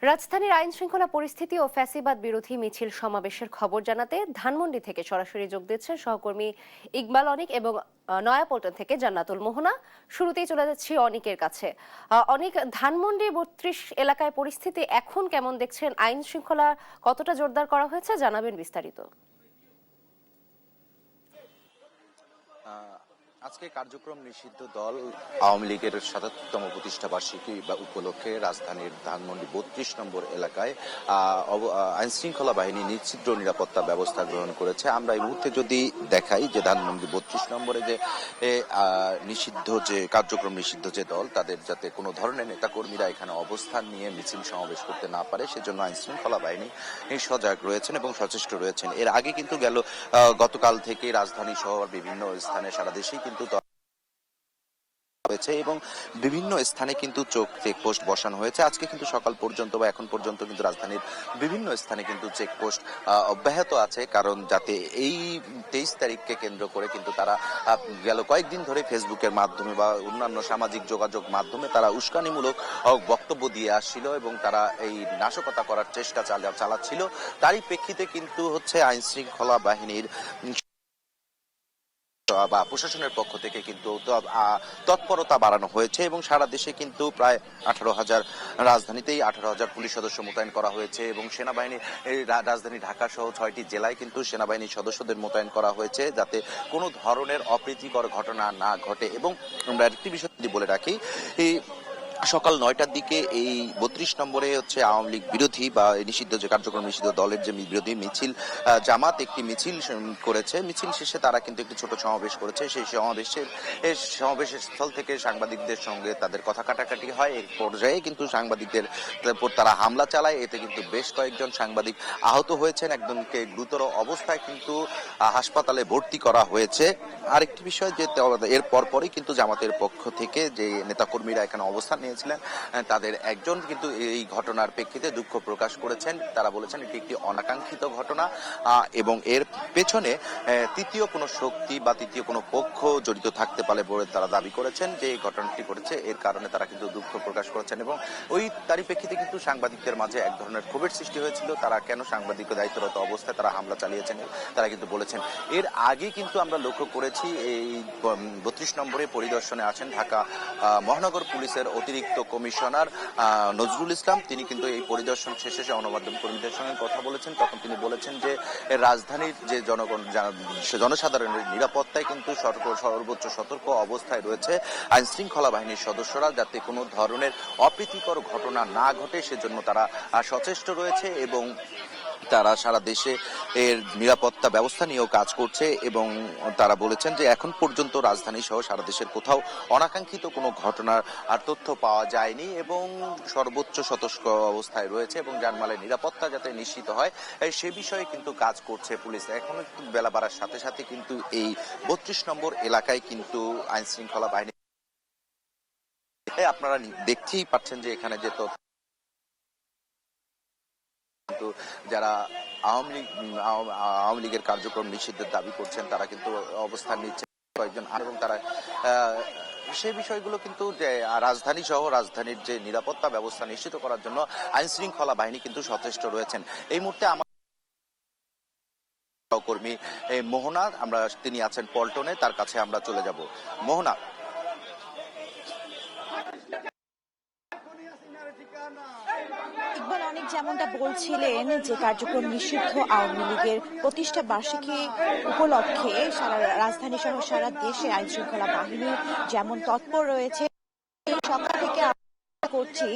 রাজধানীর আইন শৃঙ্খলা পরিস্থিতি ও ফ্যাসিবাদ বিরোধী মিছিল সমাবেশের খবর জানাতে ধানমন্ডি থেকে সরাসরি যোগ দিচ্ছেন সহকর্মী ইকবাল অনিক এবং নয়াপল্টন থেকে জান্নাতুল মোহনা। শুরুতেই চলে যাচ্ছি অনিকের কাছে। অনিক, ধানমন্ডি ৩২ এলাকায় পরিস্থিতি এখন কেমন দেখছেন? আইন শৃঙ্খলা কতটা জোরদার করা হয়েছে, জানাবেন বিস্তারিত। আজকে কার্যক্রম নিষিদ্ধ দল আওয়ামী লীগের ৭৭তম প্রতিষ্ঠা বার্ষিকী উপলক্ষে রাজধানীর ধানমন্ডি ৩২ নম্বর এলাকায় আইন শৃঙ্খলা বাহিনী নিশ্চিদ্র নিরাপত্তা ব্যবস্থা গ্রহণ করেছে। আমরা এই মুহূর্তে যদি দেখাই যে ধানমন্ডি ৩২ নম্বরে যে কার্যক্রম নিষিদ্ধ যে দল, তাদের যাতে কোনো ধরনের নেতাকর্মীরা এখানে অবস্থান নিয়ে মিছিল সমাবেশ করতে না পারে, সেজন্য আইন শৃঙ্খলা বাহিনী সজাগ রয়েছেন এবং সচেষ্ট রয়েছেন। এর আগে কিন্তু গতকাল থেকে রাজধানী সহ বিভিন্ন স্থানে সারা দেশেই কিন্তু হয়েছে এবং বিভিন্ন স্থানে কিন্তু চেকপোস্ট বসানো হয়েছে। আজকে কিন্তু সকাল পর্যন্ত বা এখন পর্যন্ত কিন্তু রাজধানীর বিভিন্ন স্থানে কিন্তু চেকপোস্ট অব্যাহত আছে, কারণ যাতে এই 23 তারিখকে কেন্দ্র করে কিন্তু তারা গেল কয়েকদিন ধরে ফেসবুকের মাধ্যমে বা অন্যান্য সামাজিক যোগাযোগ মাধ্যমে তারা উস্কানিমূলক বক্তব্য দিয়ে আসছিল এবং তারা এই নাশকতা করার চেষ্টা চালাচ্ছিল। তারই প্রেক্ষিতে কিন্তু আইন শৃঙ্খলা বাহিনীর বা প্রশাসনের পক্ষ থেকে কিন্তু তৎপরতা বাড়ানো হয়েছে এবং সারা দেশে কিন্তু প্রায় 18,000, রাজধানীতেই 18,000 পুলিশ সদস্য মোতায়েন করা হয়েছে এবং সেনাবাহিনী রাজধানী ঢাকা সহ 6টি জেলায় কিন্তু সেনাবাহিনীর সদস্যদের মোতায়েন করা হয়েছে, যাতে কোনো ধরনের অপ্রীতিকর ঘটনা না ঘটে। এবং আমরা একটি বিষয় যদি বলে রাখি, সকাল 9টার দিকে এই 32 নম্বরে আওয়ামী লীগ বিরোধী বা নিষিদ্ধ যে কার্যক্রম নিষিদ্ধ দলের যে বিরোধী মিছিল জামাত একটি মিছিল করেছে। মিছিল শেষে তারা কিন্তু একটি ছোট সমাবেশ করেছে। সেই সমাবেশের স্থল থেকে সাংবাদিকদের সঙ্গে তাদের কথা কাটাকাটি হয়। এক পর্যায়ে কিন্তু সাংবাদিকদের উপর তারা হামলা চালায়। এতে কিন্তু বেশ কয়েকজন সাংবাদিক আহত হয়েছেন, একজনকে গুরুতর অবস্থায় কিন্তু হাসপাতালে ভর্তি করা হয়েছে। আরেকটি বিষয় যে এর পরপরই কিন্তু জামাতের পক্ষ থেকে যে নেতাকর্মীরা এখানে অবস্থান নিয়েছিলেন, তাদের একজন কিন্তু এই ঘটনার প্রেক্ষিতে দুঃখ প্রকাশ করেছেন। তারা বলেছেন এটি একটি অনাকাঙ্ক্ষিত ঘটনা এবং এর পেছনে তৃতীয় কোনো শক্তি বা তৃতীয় কোনো পক্ষ জড়িত থাকতে পারে বলে তারা দাবি করেছেন। যে এই ঘটনাটি ঘটেছে এর কারণে তারা কিন্তু দুঃখ প্রকাশ করেছেন এবং তারই প্রেক্ষিতে কিন্তু সাংবাদিকদের মাঝে এক ধরনের ক্ষোভের সৃষ্টি হয়েছিল। তারা কেন সাংবাদিক দায়িত্বরত অবস্থায় তারা হামলা চালিয়েছেন তারা কিন্তু বলেছেন। এর আগে কিন্তু আমরা লক্ষ্য করেছি এই 32 নম্বরে পরিদর্শনে আছেন ঢাকা মহানগর পুলিশের অতিরিক্ত কমিশনার নজরুল ইসলাম। তিনি কিন্তু এই পরিদর্শন শেষে গণমাধ্যম কর্মীদের সঙ্গে কথা বলেছেন। তখন তিনি বলেছেন যে রাজধানীর যে জনসাধারণের নিরাপত্তায় কিন্তু সর্বোচ্চ সতর্ক অবস্থায় রয়েছে আইন শৃঙ্খলা বাহিনীর সদস্যরা, যাতে কোনো ধরনের অপ্রীতিকর ঘটনা না ঘটে সেজন্য তারা সচেষ্ট রয়েছে এবং তারা সারা দেশে এর নিরাপত্তা ব্যবস্থা নিয়েও কাজ করছে। এবং তারা বলেছেন যে এখন পর্যন্ত রাজধানী সহ সারা দেশের কোথাও অনাকাঙ্ক্ষিত কোনো ঘটনার তথ্য পাওয়া যায়নি এবং সর্বোচ্চ সতর্ক অবস্থায় রয়েছে এবং জানমালের নিরাপত্তা যাতে নিশ্চিত হয় সে বিষয়ে কিন্তু কাজ করছে পুলিশ। এখন একটু বেলা বাড়ার সাথে সাথে কিন্তু এই 32 নম্বর এলাকায় কিন্তু আইন শৃঙ্খলা বাহিনী, আপনারা দেখতেই পাচ্ছেন যে এখানে যে যারা আওয়ামী লীগের কার্যক্রম নিষিদ্ধের দাবি করছেন তারা কিন্তু অবস্থান নিচ্ছে কয়েকজন, এবং তারা সেই বিষয়গুলো কিন্তু রাজধানী সহ রাজধানীর যে নিরাপত্তা ব্যবস্থা নিশ্চিত করার জন্য আইন শৃঙ্খলা বাহিনী কিন্তু সচেষ্ট রয়েছেন। এই মুহূর্তে আমার সহকর্মী মোহনা তিনি আছেন পল্টনে, তার কাছে আমরা চলে যাব। মোহনা, ইকবাল অনেক যেমনটা বলছিলেন যে কার্যক্রম নিষিদ্ধ আওয়ামী লীগের প্রতিষ্ঠা বার্ষিকী উপলক্ষে সারা রাজধানী সহ সারা দেশে আইন শৃঙ্খলা বাহিনী যেমন তৎপর রয়েছে, সকাল থেকে করছি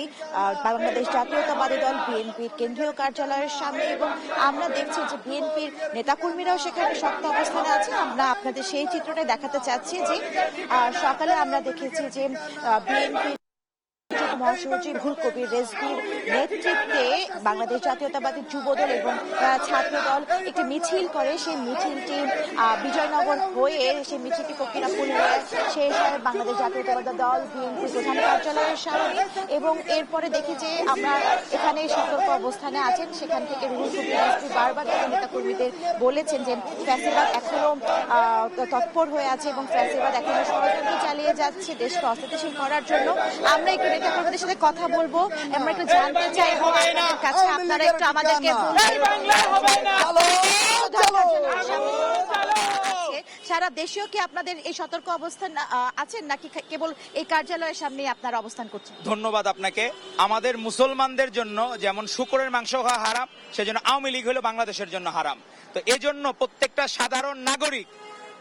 বাংলাদেশ জাতীয়তাবাদী দল বিএনপির কেন্দ্রীয় কার্যালয়ের সামনে এবং আমরা দেখছি যে বিএনপির নেতাকর্মীরাও সেখানে শক্ত অবস্থানে আছেন। আমরা আপনাদের সেই চিত্রটা দেখাতে চাচ্ছি যে সকালে আমরা দেখেছি যে বিএনপি মহাসচিব রুহুল কবির রেজভীর নেতৃত্বে বাংলাদেশ জাতীয়তাবাদী যুবদল এবং ছাত্রদল একটি মিছিল করে। সেই মিছিলটি বিজয়নগর হয়ে সেই মিছিলটি ফকিরাপুর হয়ে শেষ হয় বাংলাদেশ জাতীয়তাবাদী দল বিএনপি প্রধান কার্যালয়ের সামনে এবং এরপরে দেখি যে আমরা এখানে সতর্ক অবস্থানে আছেন। সেখান থেকে রুহুল কবির রেজভী বারবার তাদের নেতাকর্মীদের বলেছেন যে ফ্যাসিবাদ এখনো তৎপর হয়ে আছে এবং ফ্যাসিবাদ এখনো ষড়যন্ত্র চালিয়ে যাচ্ছে দেশকে অস্থিতিশীল করার জন্য। আমরা একটু নেতাকর্মী আপনাদের সাথে কথা বলবো, আমরা একটু জানতে চাইবো আপনাদের কাছে, আপনারা একটু আমাদেরকে সারা দেশেও কি আপনাদের এই সতর্ক অবস্থান আছেন নাকি কেবল এই কার্যালয়ের সামনে আপনারা অবস্থান করছেন? ধন্যবাদ আপনাকে। আমাদের মুসলমানদের জন্য যেমন শুকরের মাংস খাওয়া হারাম, সেজন্য আওয়ামী লীগ হলো বাংলাদেশের জন্য হারাম। তো এজন্য প্রত্যেকটা সাধারণ নাগরিক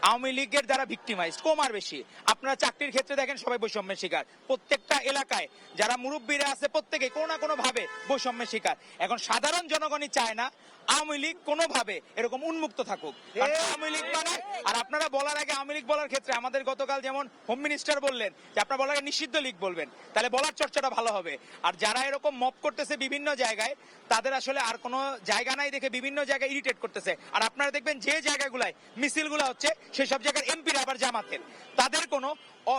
আওয়ামী লীগের দ্বারা ভিক্টিমাইজ কম আর বেশি। আপনারা চাকরির ক্ষেত্রে দেখেন সবাই বৈষম্যের শিকার, প্রত্যেকটা এলাকায় যারা মুরব্বীরা আছে প্রত্যেকে কোনো না কোনো ভাবে বৈষম্যের শিকার। এখন সাধারণ জনগণই চায় না আওয়ামী লীগ কোনোভাবে এরকম উন্মুক্ত থাকুক। আওয়ামী লীগ মানে, আর আপনারা বলার আগে আওয়ামী লীগ বলার ক্ষেত্রে আমাদের গতকাল যেমন হোম মিনিস্টার বললেন যে আপনারা বলার আগে নিষিদ্ধ লীগ বলবেন, তাহলে বলার চর্চাটা ভালো হবে। আর যারা এরকম মব করতেছে বিভিন্ন জায়গায়, তাদের আসলে আর কোনো জায়গা নাই দেখে বিভিন্ন জায়গায় ইরিটেট করতেছে। আর আপনারা দেখবেন যে জায়গাগুলায় মিছিলগুলো হচ্ছে সেই সব জায়গার এমপিরা আবার জামাতের, তাদের কোনো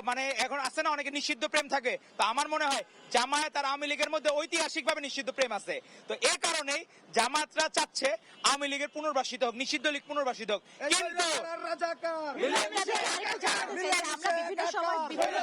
মানে এখন আছে না অনেকে নিষিদ্ধ প্রেম থাকে, তো আমার মনে হয় জামায়াত আর আওয়ামী লীগের মধ্যে ঐতিহাসিকভাবে নিষিদ্ধ প্রেম আছে। তো এই কারণেই জামাতরা চাচ্ছে আওয়ামী লীগের পুনর্বাসিত হোক, নিষিদ্ধ লীগ পুনর্বাসিত হোক। কিন্তু আমরা বিভিন্ন সময় বিভিন্ন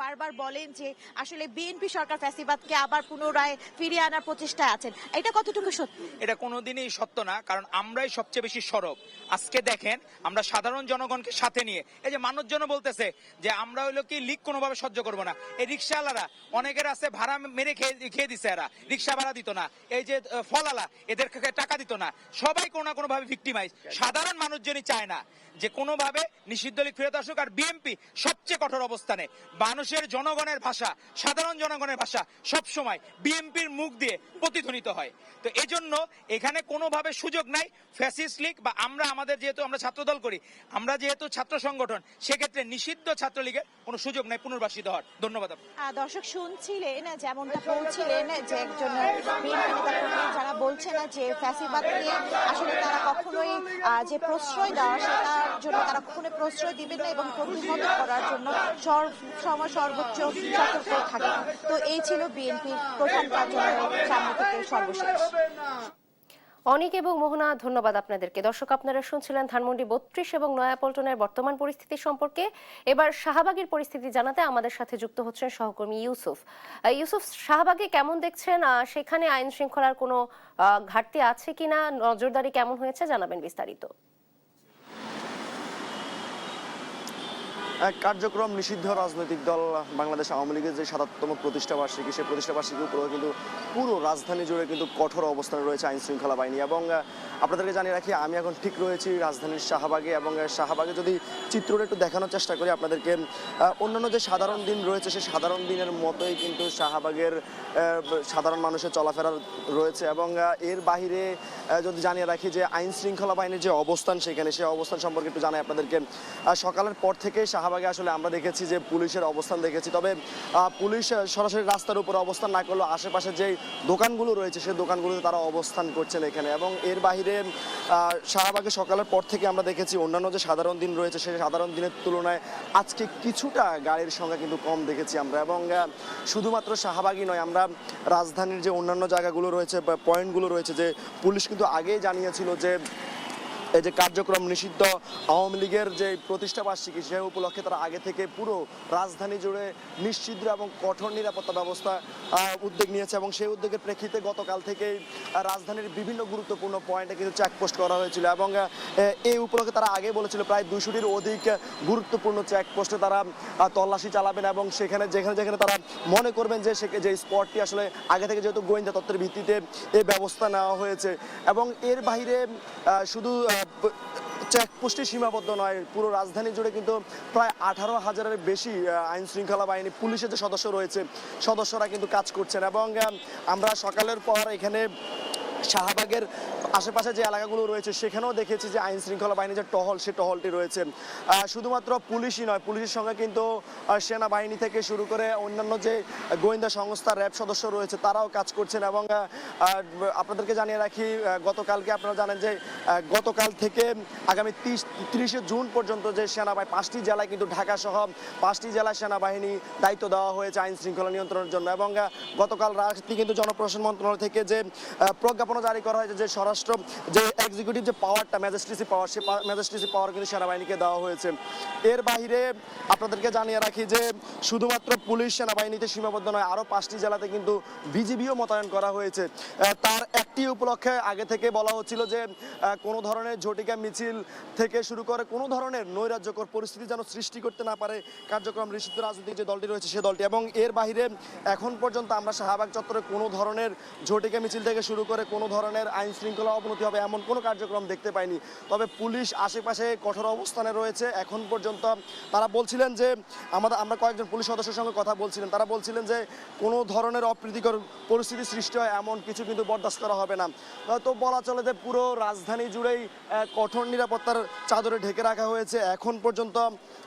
বারবার বলেন যে আসলে বিএনপি সরকার ফ্যাসিবাদকে আবার পুনরায় ফিরিয়ে আনার প্রচেষ্টায় আছেন, এটা কতটুকু সত্যি? এটা কোনোদিনই সত্য না, কারণ আমরাই সবচেয়ে বেশি সরব। আজকে দেখেন আমরা সাধারণ জনগণকে সাথে নিয়ে, এই যে মানুষজন বলতেছে যে আমরা হইলো কি লীগ কোনোভাবে সহ্য করবো না, এই রিক্সাওয়ালারা অনেকের আছে ভাড়া মেরে খেয়ে দিছে, এরা রিক্সা ভাড়া দিত না, এই যে ফলালা এদের টাকা দিত না, সবাই কোনো না কোনো ভাবে ভিক্টিমাইজ। সাধারণ মানুষজনই চায় না যে কোনোভাবে নিষিদ্ধ লীগ ফেরত আসুক। আর বিএনপি সবচেয়ে কঠোর অবস্থানে, মানুষের জনগণের ভাষা, সাধারণ জনগণের ভাষা সব সময় বিএনপির মুখ দিয়ে প্রতিধ্বনিত হয়। তো এই জন্য এখানে কোনোভাবে সুযোগ নাই ফ্যাসিস্ট লীগ বা আমাদের যেহেতু আমরা ছাত্রদল করি, আমরা যেহেতু ছাত্র সংগঠন, সেক্ষেত্রে নিষিদ্ধ ছাত্রলীগের কোনো সুযোগ নাই পুনর্বাসিত হওয়ার। ধন্যবাদ। দর্শক শুনছিলেন যেমনটা বলছিলেন যে একজন বিএনপি নেতা যারা বলছেন যে ফ্যাসিবাদকে আসলে তারা কখনোই যে প্রশ্রয় দেওয়া সেটার জন্য তারা কখনোই প্রশ্রয় দিবেন না এবং প্রতিহত করার জন্য সময় সর্বোচ্চ সতর্ক থাকে। তো এই ছিল বিএনপির প্রধান কার্যালয়ের সামনে থেকে সর্বশেষ। অনিক এবং মোহনা, ধন্যবাদ আপনাদেরকে। দর্শক, আপনারা শুনছিলেন ধানমন্ডি 32 এবং নয়াপল্টনের বর্তমান পরিস্থিতি সম্পর্কে। এবার শাহবাগের পরিস্থিতি জানাতে আমাদের সাথে যুক্ত হচ্ছেন সহকর্মী ইউসুফ। ইউসুফ, শাহবাগে কেমন দেখছেন? সেখানে আইন শৃঙ্খলার কোনো ঘাটতি আছে কিনা, নজরদারি কেমন হয়েছে, জানাবেন বিস্তারিত। কার্যক্রম নিষিদ্ধ রাজনৈতিক দল বাংলাদেশ আওয়ামী লীগের যে ৭৭তম প্রতিষ্ঠাবার্ষিকী, সেই প্রতিষ্ঠাবার্ষিকীর উপরেও কিন্তু পুরো রাজধানী জুড়ে কিন্তু কঠোর অবস্থানে রয়েছে আইন শৃঙ্খলা বাহিনী। এবং আপনাদেরকে জানিয়ে রাখি, আমি এখন ঠিক রয়েছি রাজধানীর শাহবাগে। এবং শাহবাগে যদি চিত্রটা একটু দেখানোর চেষ্টা করি আপনাদেরকে, অন্যান্য যে সাধারণ দিন রয়েছে সেই সাধারণ দিনের মতোই কিন্তু শাহবাগের সাধারণ মানুষের চলাফেরা রয়েছে। এবং এর বাহিরে যদি জানিয়ে রাখি যে আইন শৃঙ্খলা বাহিনীর যে অবস্থান সেখানে, সেই অবস্থান সম্পর্কে একটু জানাই আপনাদেরকে। সকালের পর থেকে শাহবাগে আসলে আমরা দেখেছি যে পুলিশের অবস্থান দেখেছি, তবে পুলিশ সরাসরি রাস্তার উপর অবস্থান না করলেও আশেপাশে যে দোকানগুলো রয়েছে সেই দোকানগুলোতে তারা অবস্থান করছেন এখানে। এবং এর বাহিরে শাহবাগে সকালের পর থেকে আমরা দেখেছি অন্যান্য যে সাধারণ দিন রয়েছে সেই সাধারণ দিনের তুলনায় আজকে কিছুটা গাড়ির সংখ্যা কিন্তু কম দেখেছি আমরা। এবং শুধুমাত্র শাহবাগই নয়, আমরা রাজধানীর যে অন্যান্য জায়গাগুলো রয়েছে বা পয়েন্টগুলো রয়েছে, যে পুলিশ কিন্তু আগেই জানিয়েছিল যে এই যে কার্যক্রম নিষিদ্ধ আওয়ামী লীগের যে প্রতিষ্ঠাবার্ষিকী, সে উপলক্ষে তারা আগে থেকে পুরো রাজধানী জুড়ে নিশ্চিদ্র এবং কঠোর নিরাপত্তা ব্যবস্থা উদ্যোগ নিয়েছে। এবং সেই উদ্যোগের প্রেক্ষিতে গতকাল থেকে রাজধানীর বিভিন্ন গুরুত্বপূর্ণ পয়েন্টে কিন্তু চেকপোস্ট করা হয়েছিল। এবং এই উপলক্ষে তারা আগে বলেছিল প্রায় 200টির অধিক গুরুত্বপূর্ণ চেকপোস্টে তারা তল্লাশি চালাবেন। এবং সেখানে যেখানে যেখানে তারা মনে করবেন যে যে স্পটটি আসলে আগে থেকে যেহেতু গোয়েন্দা তথ্যের ভিত্তিতে এই ব্যবস্থা নেওয়া হয়েছে। এবং এর বাইরে শুধু চেকপোস্টে সীমাবদ্ধ নয়, পুরো রাজধানী জুড়ে কিন্তু প্রায় 18,000-এর বেশি আইন শৃঙ্খলা বাহিনী পুলিশের যে সদস্য রয়েছে সদস্যরা কিন্তু কাজ করছেন। এবং আমরা সকালের পর এখানে শাহবাগের আশেপাশে যে এলাকাগুলো রয়েছে সেখানেও দেখেছি যে আইন শৃঙ্খলা বাহিনীর যে টহল, সে টহলটি রয়েছে। শুধুমাত্র পুলিশই নয়, পুলিশের সঙ্গে কিন্তু সেনাবাহিনী থেকে শুরু করে অন্যান্য যে গোয়েন্দা সংস্থা, র্যাব সদস্য রয়েছে তারাও কাজ করছেন। এবং আপনাদেরকে জানিয়ে রাখি, গতকালকে আপনারা জানেন যে গতকাল থেকে আগামী 30শে জুন পর্যন্ত যে সেনাবাহিনী 5টি জেলায় কিন্তু ঢাকা সহ 5টি জেলায় সেনাবাহিনী দায়িত্ব দেওয়া হয়েছে আইন শৃঙ্খলা নিয়ন্ত্রণের জন্য। এবং গতকাল রাতে কিন্তু জনপ্রশাসন মন্ত্রণালয় থেকে যে প্রজ্ঞাপন পরিকল্পনা জারি করা হয়েছে যে স্বরাষ্ট্র যে এক্সিকিউটিভ যে পাওয়ারটা ম্যাজিস্ট্রেসি পাওয়ার, সে ম্যাজিস্ট্রেসি পাওয়ার কিন্তু সেনাবাহিনীকে দেওয়া হয়েছে। এর বাইরে আপনাদেরকে জানিয়ে রাখি যে শুধুমাত্র পুলিশ সেনাবাহিনীতে সীমাবদ্ধ নয়, আরও 5টি জেলাতে কিন্তু বিজিবিও মোতায়েন করা হয়েছে। তার একটি উপলক্ষে আগে থেকে বলা হচ্ছিল যে কোনো ধরনের ঝটিকা মিছিল থেকে শুরু করে কোনো ধরনের নৈরাজ্যকর পরিস্থিতি যেন সৃষ্টি করতে না পারে কার্যক্রম নিষিদ্ধ রাজনৈতিক যে দলটি রয়েছে সে দলটি। এবং এর বাইরে এখন পর্যন্ত আমরা শাহবাগ চত্বরে কোনো ধরনের ঝটিকা মিছিল থেকে শুরু করে কোনো ধরনের আইন শৃঙ্খলা অবনতি হবে এমন কোনো কার্যক্রম দেখতে পাইনি। তবে পুলিশ আশেপাশে কঠোর অবস্থানে রয়েছে। এখন পর্যন্ত তারা বলছিলেন যে আমরা কয়েকজন পুলিশ সদস্যের সঙ্গে কথা বলছিলেন, তারা বলছিলেন যে কোনো ধরনের অপ্রীতিকর পরিস্থিতি সৃষ্টি হয় এমন কিছু কিন্তু বরদাস্ত করা হবে না। তো বলা চলে যে পুরো রাজধানী জুড়েই কঠোর নিরাপত্তার চাদরে ঢেকে রাখা হয়েছে। এখন পর্যন্ত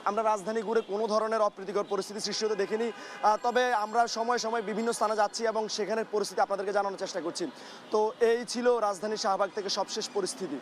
আমরা রাজধানী ঘুরে কোনো ধরনের অপ্রীতিকর পরিস্থিতি সৃষ্টি হতে দেখিনি। তবে আমরা সময় সময় বিভিন্ন স্থানে যাচ্ছি এবং সেখানের পরিস্থিতি আপনাদেরকে জানানোর চেষ্টা করছি। তো এই ছিল রাজধানী শাহবাগ থেকে সবশেষ পরিস্থিতি।